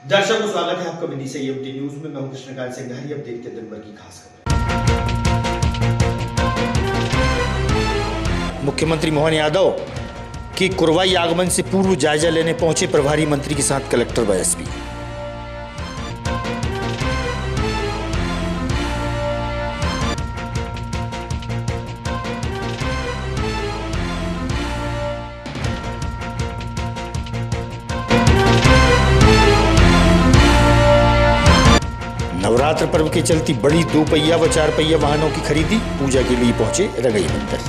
दर्शकों स्वागत है आपका विदिशा ईएमटी न्यूज में। मैं हूं कृष्णकांत सिंघारी। अब देखते हैं दिन भर की खास खबर। मुख्यमंत्री मोहन यादव की कुरवाई आगमन से पूर्व जायजा लेने पहुंचे प्रभारी मंत्री के साथ कलेक्टर व एसपी। नवरात्र पर्व के चलती बड़ी 2 पहिया व 4 पहिया वाहनों की खरीदी, पूजा के लिए पहुंचे रंगई मंदिर।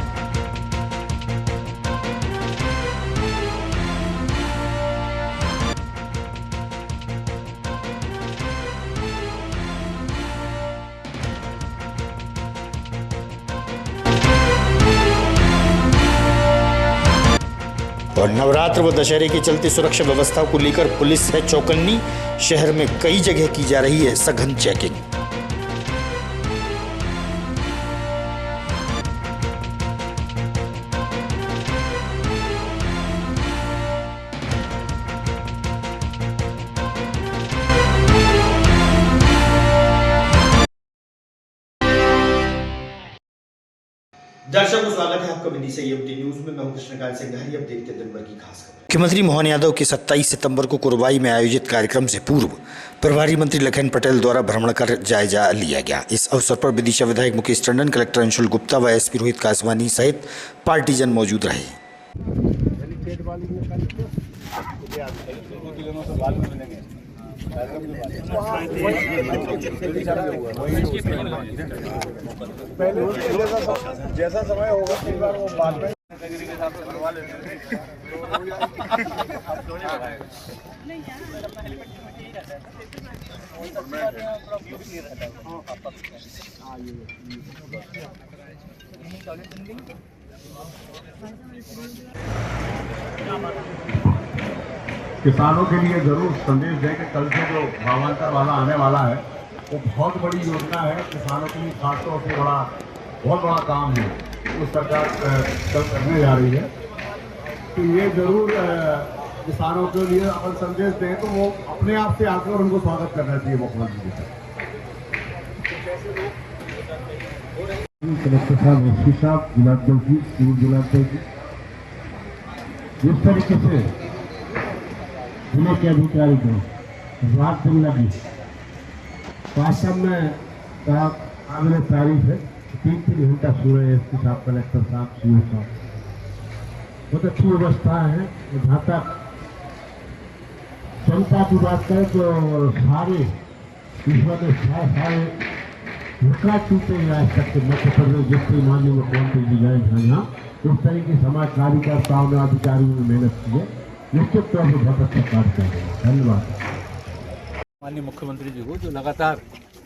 और नवरात्र व दशहरे के चलते सुरक्षा व्यवस्था को लेकर पुलिस है चौकन्नी। शहर में कई जगह की जा रही है सघन चेकिंग। दर्शकों स्वागत है आपका विदिशा ईएमटी न्यूज में। मैं हूं कृष्णकांत सिंघारी। अब देखते हैं दिन भर की खास खबर। मुख्यमंत्री मोहन यादव के 27 सितंबर को कुरवाई में आयोजित कार्यक्रम से पूर्व प्रभारी मंत्री लखन पटेल द्वारा भ्रमण कर जायजा लिया गया। इस अवसर पर विदिशा विधायक मुकेश टंडन, कलेक्टर अंशुल गुप्ता व एसपी रोहित कासवानी सहित पार्टीजन मौजूद रहे। जैसा समय होगा कई बार वो बाद में किसानों के लिए जरूर संदेश दें कि कल से जो भावांतर वाला आने वाला है वो बहुत बड़ी योजना है। किसानों के लिए खासतौर से बहुत बड़ा काम है वो सरकार कल करने जा रही है। तो ये जरूर किसानों के लिए अपन संदेश दें तो वो अपने आप से आकर उनको स्वागत करना चाहिए मुख्यमंत्री जी का। कलेक्टर साहब, एसपी साहब, जिलाध्यक्ष जी, पूर्व जिलाध्यक्ष जी, जिस तरीके से जिले के अधिकारी को रात दिन लगी वास्तव में काबिल तारीफ है। 3 घंटा पूरे एसपी साहब, कलेक्टर साहब, सीओ साहब बहुत अच्छी व्यवस्था है। जहाँ तक जनता की बात करें तो सारे विश्व में सारे विकास टूटे आज तक के मध्य प्रदेश जिसकी माननीय मुख्यमंत्री जी गए हैं यहाँ, उस तरीके समाज कार्यकर्ताओं ने, अधिकारियों ने मेहनत की है। निश्चित तौर पर बहुत अच्छा कार्य कर रहे हैं। धन्यवाद माननीय मुख्यमंत्री जी को, जो लगातार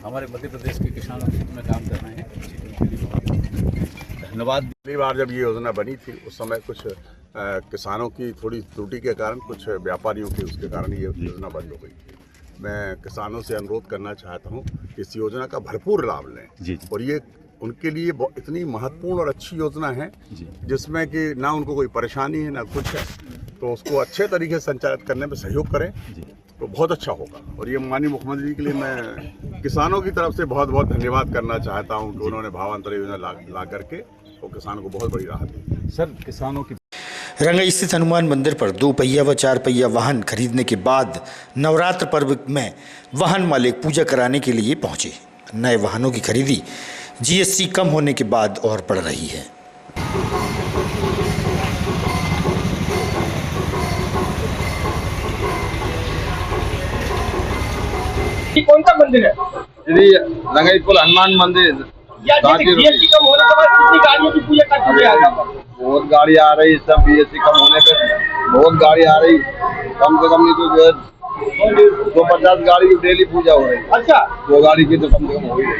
हमारे मध्य प्रदेश के किसानों के हित में काम कर रहे हैं। धन्यवाद। पहली बार जब ये योजना बनी थी उस समय कुछ किसानों की थोड़ी त्रुटि के कारण, कुछ व्यापारियों के उसके कारण ये योजना बंद हो गई थी। मैं किसानों से अनुरोध करना चाहता हूँ कि इस योजना का भरपूर लाभ लें। और ये उनके लिए इतनी महत्वपूर्ण और अच्छी योजना है जिसमें कि ना उनको कोई परेशानी है ना कुछ है, तो उसको अच्छे तरीके से संचालित करने में सहयोग करें तो बहुत अच्छा होगा। और ये माननीय मुख्यमंत्री जी के लिए मैं किसानों की तरफ से बहुत बहुत धन्यवाद करना चाहता हूँ कि उन्होंने भावांतर योजना ला करके और किसानों को बहुत बड़ी राहत दी। सर, किसानों की रंगई स्थित हनुमान मंदिर पर 2 पहिया व 4 पहिया वाहन खरीदने के बाद नवरात्र पर्व में वाहन मालिक पूजा कराने के लिए पहुंचे। नए वाहनों की खरीदी जीएसटी कम होने के बाद और बढ़ रही है। कौन सा मंदिर है? रंगई पुल हनुमान मंदिर। जीएसटी कम होने के बाद कितनी गाड़ियों की पूजा कर चुके हैं? बहुत गाड़ी आ रही, सब जीएसटी कम होने पे बहुत गाड़ी आ रही। कम से कम नहीं तो जो है 250 गाड़ी की डेली पूजा हो रही है। अच्छा, 2 गाड़ी की तो कम से कम हो ही रही।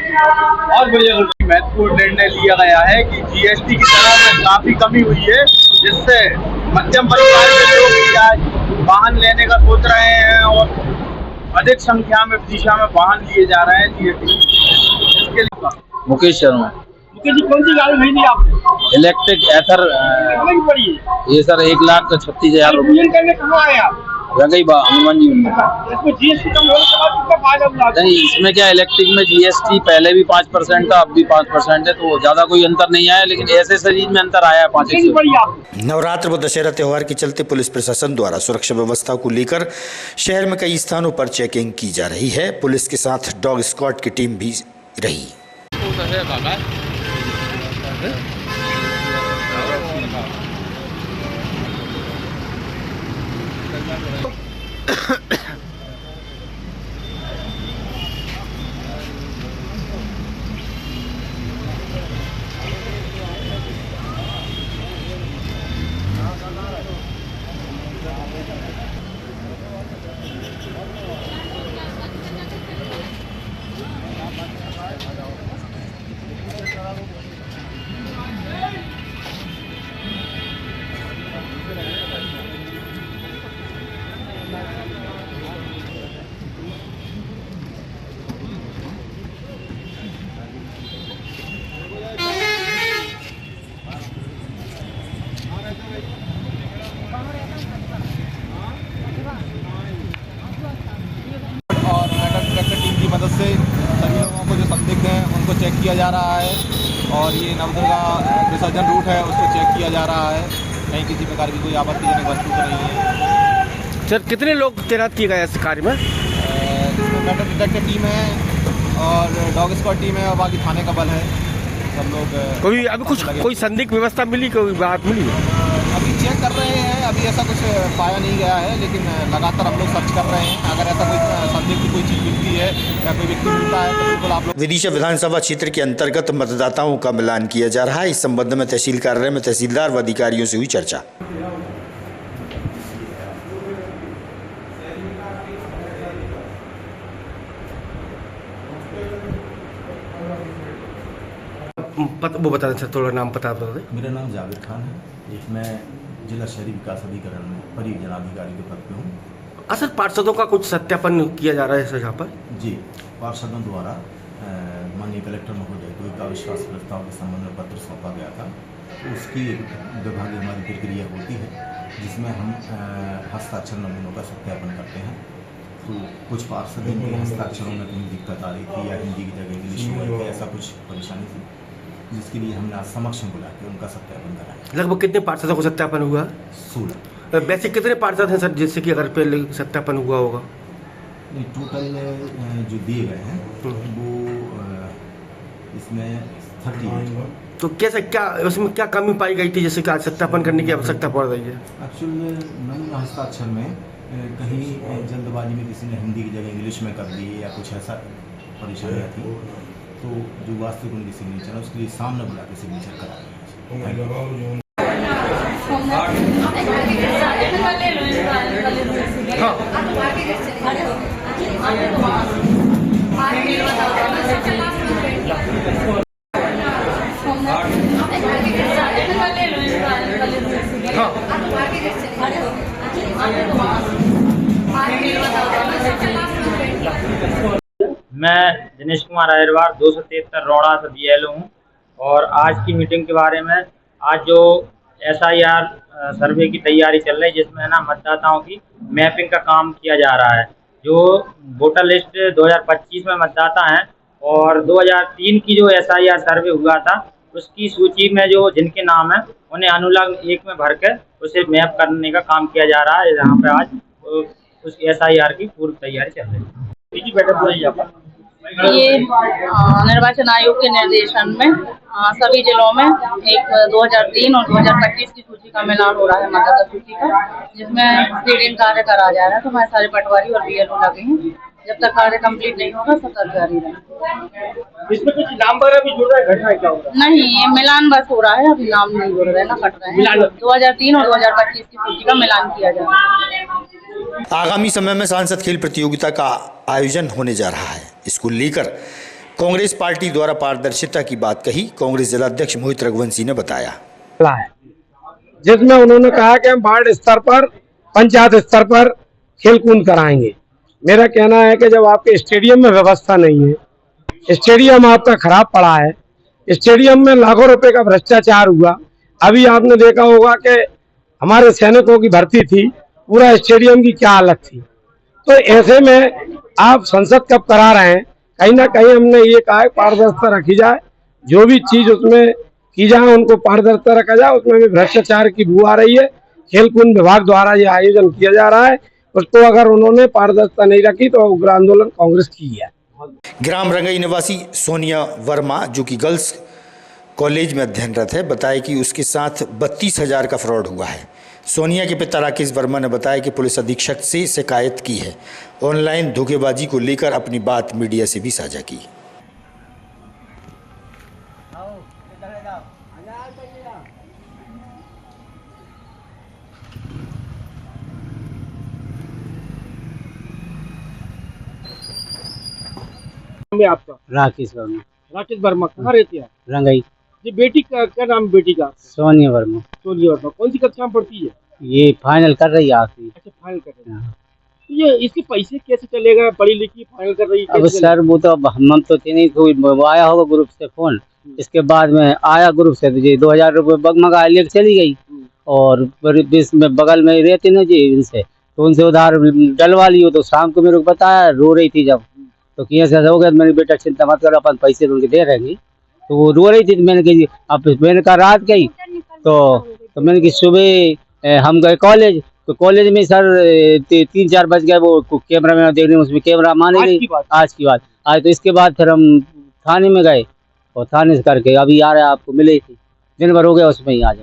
और बढ़िया महत्वपूर्ण निर्णय लिया गया है कि जीएसटी की दरों में काफी कमी हुई है, जिससे मध्यम परिवार के लोग वाहन लेने का सोच रहे हैं और अधिक संख्या में दिशा में वाहन लिए जा रहे हैं जीएसटी। इसके लिए मुकेश शर्मा। मुकेश जी, कौन सी गाड़ी खरीदी आपने? इलेक्ट्रिक एथर। कितने की पड़ी है? ये सर 1,36,000 पूजन करने कहाँ आए आप? हनुमान जी इसमें जीएसटी कम होने के बाद कितना फायदा हुआ? नहीं, इसमें क्या इलेक्ट्रिक में जीएसटी पहले भी 5% था, अब भी 5% है, तो ज्यादा कोई अंतर नहीं आया, लेकिन ऐसे शरीर में अंतर आया है 5%। बढ़िया। नवरात्र व दशहरा त्योहार के चलते पुलिस प्रशासन द्वारा सुरक्षा व्यवस्था को लेकर शहर में कई स्थानों पर चेकिंग की जा रही है। पुलिस के साथ डॉग स्क्वाड की टीम भी रही। और मेटल डिटेक्टर टीम की मदद से सभी लोगों को जो संदिग्ध हैं उनको चेक किया जा रहा है और ये नवदुर्गा विसर्जन रूट है उसको चेक किया जा रहा है, कहीं किसी प्रकार की कोई आपत्तिजनक वस्तु तो नहीं है। सर कितने लोग तैनात किए गए इस कार्य में? इसमें मेटल डिटेक्टर टीम है और डॉग स्क्वाड टीम है और बाकी थाने का बल है, सब लोग। कोई अभी कुछ कोई संदिग्ध व्यवस्था मिली, कोई बात मिली? अभी चेक कर रहे हैं, अभी ऐसा कुछ पाया नहीं गया है, लेकिन लगातार हम लोग सर्च कर रहे हैं। अगर ऐसा कोई संदिग्ध की कोई चीज़ मिलती है या कोई व्यक्ति मिलता है तो बिल्कुल आप लोग। विदिशा विधानसभा क्षेत्र के अंतर्गत मतदाताओं का मिलान किया जा रहा है। इस संबंध में तहसील कार्यालय में तहसीलदार व अधिकारियों से हुई चर्चा। वो बता दें सर, थोड़ा नाम पता बता दें। मेरा नाम जावेद खान है, मैं जिला शहरी विकास अधिकरण में परियोजना अधिकारी के पद पे हूँ। सर पार्षदों का कुछ सत्यापन किया जा रहा है सर यहाँ पर? जी, पार्षदों द्वारा माननीय कलेक्टर महोदय को एक अविश्वास प्रस्ताव के संबंध में पत्र सौंपा गया था, तो उसकी विभागीय हमारी प्रक्रिया होती है जिसमें हम हस्ताक्षर नमूनों का सत्यापन करते हैं। तो कुछ पार्षदों के हस्ताक्षरों में कहीं दिक्कत आ रही थी या हिंदी की जगह इंग्लिश में ऐसा कुछ परेशानी थी, जिसके लिए हमने आज समक्ष बुला के उनका सत्यापन कराया। लगभग कितने पार्षदों को सत्यापन हुआ? 16। वैसे कितने पार्षद हैं सर जिससे कि अगर पहले सत्यापन हुआ होगा? नहीं, टोटल जो दिए गए हैं वो इसमें 38। तो कैसे क्या उसमें क्या कमी पाई गई थी जैसे कि आज सत्यापन करने की आवश्यकता पड़ रही है? एक्चुअल नमूना हस्ताक्षर में कहीं जल्दबाजी में किसी ने हिंदी की जगह इंग्लिश में कर दी या कुछ ऐसा परेशानियाँ थी, तो जो वास्तविक उनकी सिग्नेचर है उसके लिए सामने बुला के सिग्नेचर करा रहे मैं दिनेश कुमार अहिरवार 273 रोड़ा से BLO हूँ और आज की मीटिंग के बारे में, आज जो SIR सर्वे की तैयारी चल रही है जिसमें है ना मतदाताओं की मैपिंग का काम किया जा रहा है। जो वोटर लिस्ट 2025 में मतदाता हैं और 2003 की जो SIR सर्वे हुआ था उसकी सूची में जो जिनके नाम है उन्हें अनुलग्न 1 में भर कर उसे मैप करने का काम किया जा रहा है। यहाँ पे आज उस SIR की पूर्व तैयारी चल रही है। ये निर्वाचन आयोग के निर्देशन में सभी जिलों में एक 2003 और 2025 की सूची का मिलान हो रहा है, मतदाता सूची का, जिसमें स्क्रीनिंग कार्य करा जा रहा है। तो हमारे सारे पटवारी और BLO लगे हैं। जब तक कार्य कंप्लीट नहीं होगा तब तक जारी रहेगा। इसमें कुछ नाम वगैरह भी जुड़ रहा है, घटना क्या हो रहा है? नहीं, ये मिलान बस हो रहा है, अभी नाम नहीं जुड़ रहे, ना कट रहे हैं। 2003 और 2025 की सूची का मिलान किया जा रहा है। आगामी समय में सांसद खेल प्रतियोगिता का आयोजन होने जा रहा है। इसको लेकर कांग्रेस पार्टी द्वारा पारदर्शिता की बात कही। कांग्रेस जिलाध्यक्ष मोहित रघुवंशी ने बताया, जिसमें उन्होंने कहा कि हम वार्ड स्तर पर, पंचायत स्तर पर खेल कूद कराएंगे। मेरा कहना है कि जब आपके स्टेडियम में व्यवस्था नहीं है, स्टेडियम आपका खराब पड़ा है, स्टेडियम में लाखों रुपए का भ्रष्टाचार हुआ। अभी आपने देखा होगा कि हमारे सैनिकों की भर्ती थी, पूरा स्टेडियम की क्या हालत थी। तो ऐसे में आप संसद कब करा रहे हैं, कहीं ना कहीं हमने ये कहा है पारदर्शिता रखी जाए, जो भी चीज उसमें की जाए उनको पारदर्शिता रखा जाए। उसमें भी भ्रष्टाचार की बू आ रही है। खेलकूद विभाग द्वारा ये आयोजन किया जा रहा है, उसको अगर उन्होंने पारदर्शिता नहीं रखी तो उग्र आंदोलन कांग्रेस की है। ग्राम रंगई निवासी सोनिया वर्मा, जो कि गर्ल्स कॉलेज में अध्ययनरत है, बताया कि उसके साथ 32,000 का फ्रॉड हुआ है। सोनिया के पिता राकेश वर्मा ने बताया कि पुलिस अधीक्षक से शिकायत की है। ऑनलाइन धोखेबाजी को लेकर अपनी बात मीडिया से भी साझा की। आपका राकेश वर्मा, राकेश वर्मा, कहाँ रहते हैं? रंगई। जी, बेटी का क्या नाम है? बेटी का सोनिया वर्मा, सोनिया वर्मा। कौन सी कक्षा में पढ़ती है? ये फाइनल कर रही है आखिरी। अच्छा, फाइनल कर रही है। तो ये इसके पैसे कैसे चलेगा? पढ़ी लिखी फाइनल कर रही है, अब सर वो तो अब हम तो थे नहीं, कोई आया होगा ग्रुप से फोन, इसके बाद में आया ग्रुप से तो जी 2,000 रुपये बगमगा लेके चली गई। और बीच में बगल में रहती ना जी इनसे, तो उनसे उधार डलवा लियो। तो शाम को मेरे को बताया, रो रही थी जब, तो कि ऐसा हो गया। मेरी बेटा चिंता मत करो, अपन पैसे उनके दे रहेंगे। तो वो रो रही थी, तो मैंने कही अब मैंने कहा रात गई तो मैंने कि सुबह हम गए कॉलेज, तो कॉलेज में सर 3-4 बज गए। वो कैमरा में देखने में उसमें कैमरा माने नहीं। आज की बात आज तो इसके बाद फिर हम थाने में गए और थाने से करके अभी आ रहे हैं, आपको मिले थी, दिन भर हो गया उसमें ही। आज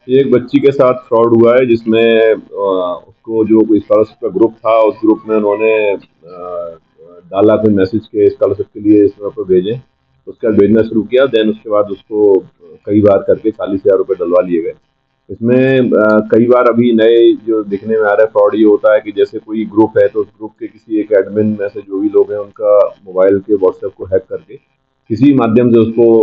एक बच्ची के साथ फ्रॉड हुआ है, जिसमें उसको जो कोई स्कॉलरशिप का ग्रुप था, उस ग्रुप में उन्होंने डाला कोई मैसेज के स्कॉलरशिप के लिए इस तरह पर भेजें, उसका भेजना शुरू किया। देन उसके बाद उसको कई बार करके 40,000 रुपये डलवा लिए गए। इसमें कई बार अभी नए जो दिखने में आ रहा है फ्रॉड ये होता है कि जैसे कोई ग्रुप है तो उस ग्रुप के किसी एक एडमिन में से जो भी लोग हैं उनका मोबाइल के व्हाट्सएप को हैक करके किसी माध्यम से उसको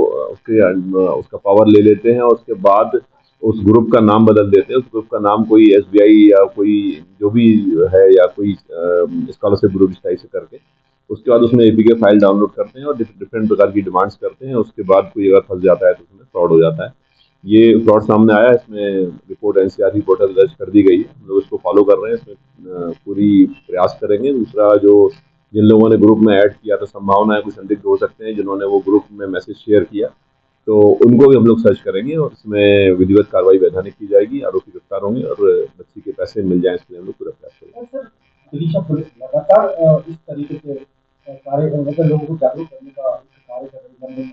उसका पावर ले लेते हैं और उसके बाद उस ग्रुप का नाम बदल देते हैं। उस ग्रुप का नाम कोई SBI या कोई जो भी है या कोई स्कॉलरशिप ग्रुप इस टाइप से करके उसके बाद उसमें APK फाइल डाउनलोड करते हैं और डिफरेंट प्रकार की डिमांड्स करते हैं। उसके बाद कोई अगर फंस जाता है तो उसमें फ्रॉड हो जाता है। ये फ्रॉड सामने आया, इसमें रिपोर्ट NCRB पोर्टल दर्ज कर दी गई है। हम लोग इसको फॉलो कर रहे हैं, इसमें पूरी प्रयास करेंगे। दूसरा, जो जिन लोगों ने ग्रुप में ऐड किया तो संभावना है कुछ संदिग्ध हो सकते हैं जिन्होंने वो ग्रुप में मैसेज शेयर किया, तो उनको भी हम लोग सर्च करेंगे और इसमें विधिवत कार्रवाई वैधानिक की जाएगी। आरोपी गिरफ्तार होंगे और बच्ची के पैसे मिल जाएं, इसके लिए हम लोग पूरा प्रयास करेंगे। विदिशा पुलिस लगातार इस तरीके से कार्य लोगों को जागरूक करने का कार्य कर रही है।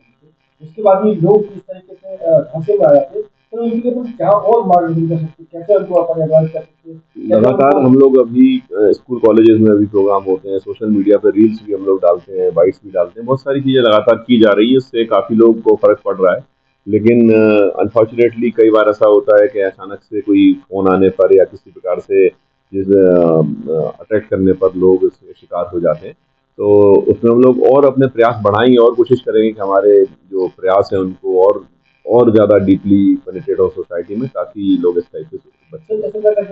उसके बाद भी लोग इस तरीके से ढांचे में आ जाते, तो इनके लिए क्या और मार्गदर्शन कर सकते, कैसे उनको अपन एडवाइस कर सकते? लगातार हम लोग अभी स्कूल कॉलेजेस में अभी प्रोग्राम होते हैं, सोशल मीडिया पर रील्स भी हम लोग डालते हैं, बाइट्स भी डालते हैं, बहुत सारी चीज़ें लगातार की जा रही है। इससे काफ़ी लोग को फर्क पड़ रहा है। लेकिन अनफॉर्चुनेटली कई बार ऐसा होता है कि अचानक से कोई फ़ोन आने पर या किसी प्रकार से अटैक करने पर लोग इसके शिकार हो जाते हैं। तो उसमें हम लोग और अपने प्रयास बढ़ाएंगे और कोशिश करेंगे कि हमारे जो प्रयास हैं उनको और ज़्यादा डीपली पेनिट्रेट हो सोसाइटी में, ताकि लोग इस टाइप से बचें। जैसे कोई अगर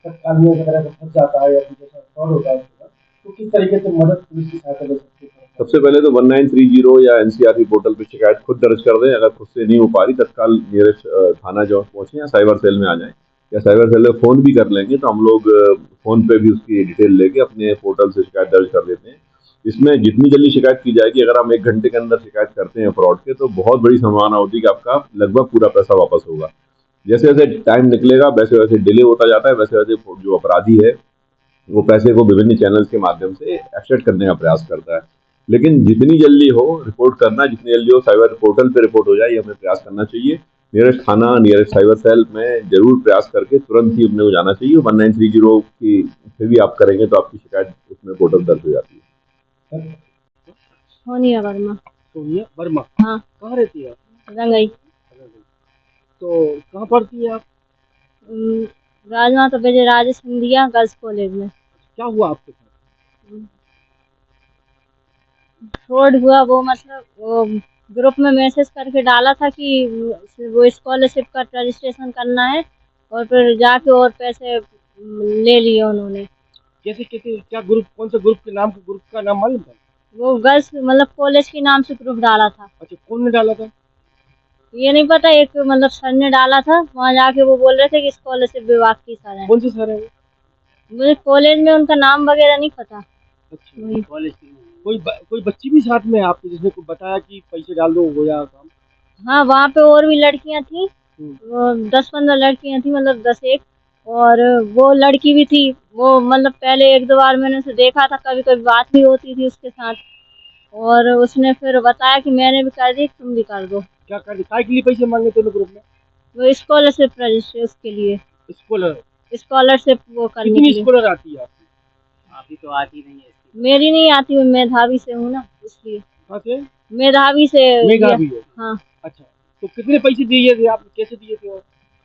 तत्काल वगैरह फंस जाता है या जैसा फ्रॉड होता है तो किस तरीके से मदद पुलिस की सहायता ले सकती है? सबसे पहले तो 1930 या NCRB पोर्टल पर शिकायत खुद दर्ज कर दें। अगर खुद से नहीं हो पा रही, तत्काल नियरेस्ट थाना जो पहुँचें या साइबर सेल में आ जाएं, या साइबर सेल में फ़ोन भी कर लेंगे तो हम लोग फ़ोन पे भी उसकी डिटेल लेके अपने पोर्टल से शिकायत दर्ज कर देते हैं। इसमें जितनी जल्दी शिकायत की जाएगी, अगर हम 1 घंटे के अंदर शिकायत करते हैं फ्रॉड के, तो बहुत बड़ी संभावना होती है कि आपका लगभग पूरा पैसा वापस होगा। जैसे जैसे टाइम निकलेगा वैसे वैसे डिले होता जाता है, वैसे वैसे जो अपराधी है वो पैसे को विभिन्न चैनल्स के माध्यम से एक्सट्रैक्ट करने का प्रयास करता है। लेकिन जितनी जल्दी हो रिपोर्ट करना, जितनी जल्दी हो साइबर पोर्टल पे रिपोर्ट हो जाए, ये हमें प्रयास करना चाहिए। नियरेस्ट थाना, नियरेस्ट साइबर सेल में जरूर प्रयास करके तुरंत ही अपने को जाना चाहिए। 1930 की फिर भी आप करेंगे तो आपकी शिकायत उसमें पोर्टल दर्ज हो जाती है। सोनिया वर्मा। सोनिया वर्मा, हाँ। कहाँ रहती है? रंगई। तो कहाँ पढ़ती है आप? राजमाता विजय राजे सिंधिया गर्ल्स कॉलेज में। क्या हुआ आपके साथ? फ्रॉड हुआ, वो मतलब वो ग्रुप में मैसेज करके डाला था कि वो स्कॉलरशिप का रजिस्ट्रेशन करना है और फिर जाके और पैसे ले लिए उन्होंने। कैसे क्या ग्रुप, कौन सा ग्रुप का नाम मालूम था? वो गर्ल्स मतलब कॉलेज के नाम से ग्रुप डाला था। अच्छा, कौन ने डाला था? ये नहीं पता, एक मतलब सर ने डाला था, वहाँ जाके वो बोल रहे थे कि स्कॉलरशिप विभाग की सर है। कौन से सर है वो? मुझे कॉलेज में उनका नाम वगैरह नहीं पता। अच्छा, कॉलेज कोई बच्ची भी साथ में है आपके जिसने को बताया कि पैसे डाल दो हो जाएगा काम? हाँ, वहाँ पे और भी लड़कियाँ थी, वो 10-15 लड़कियाँ थी, मतलब 10-1, और वो लड़की भी थी। वो मतलब पहले 1-2 बार मैंने उसे देखा था, कभी कभी बात भी होती थी उसके साथ, और उसने फिर बताया कि मैंने भी कर दी, तुम भी कर दो। क्या कर दी? काय के लिए पैसे मांगे दोनों ग्रुप में? वो स्कॉलरशिप रजिस्टर उसके लिए, स्कॉलरशिप वो करने के कितनी लिए। स्कॉलर आती है आपकी? अभी तो आती नहीं है। मेरी नहीं आती, मैं मेधावी से हूँ ना, इसलिए। कहाँ से? मेधावी से। मेधावी है। हाँ। अच्छा, तो कितने पैसे दिए थे आप? कैसे दिए थे?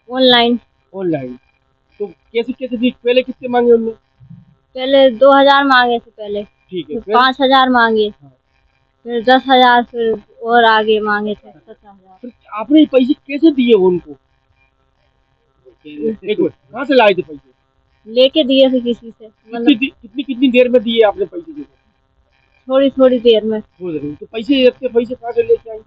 ऑनलाइन। ऑनलाइन। तो कैसे दिए? पहले कितने मांगे उनने? पहले 2000 मांगे थे पहले, ठीक है, फिर 5000 मांगे, फिर 10,000, फिर और आगे मांगे थे 17,000। फिर आपने ये पैसे कैसे दिए उनको? एक मिनट, कहाँ से लाए थे पैसे? लेके दिए थे किसी से, मतलब कितनी देर में दिए आपने पैसे? दिए थोड़ी देर में। तो पैसे कहाँ से लेके आए?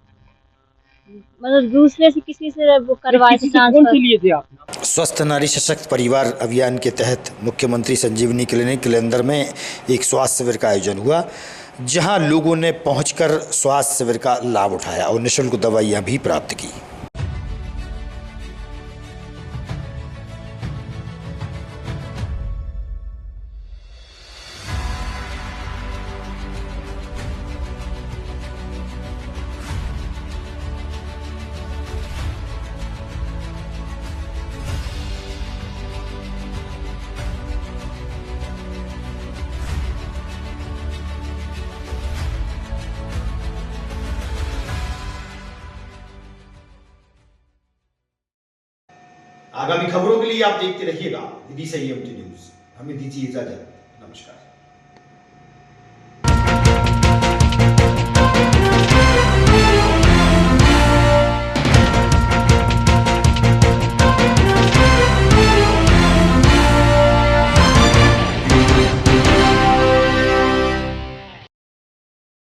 मतलब दूसरे से, किसी से वो करवाए थे कौन से लिए थे आप? स्वस्थ नारी सशक्त परिवार अभियान के तहत मुख्यमंत्री संजीवनी क्लिनिक केलेंदर में एक स्वास्थ्य शिविर का आयोजन हुआ, जहां लोगों ने पहुंचकर स्वास्थ्य शिविर का लाभ उठाया और निःशुल्क दवाइयां भी प्राप्त की। आगामी खबरों के लिए आप देखते रहिएगा विदिशा EMT न्यूज। हमें दीजिए इजाजत। नमस्कार।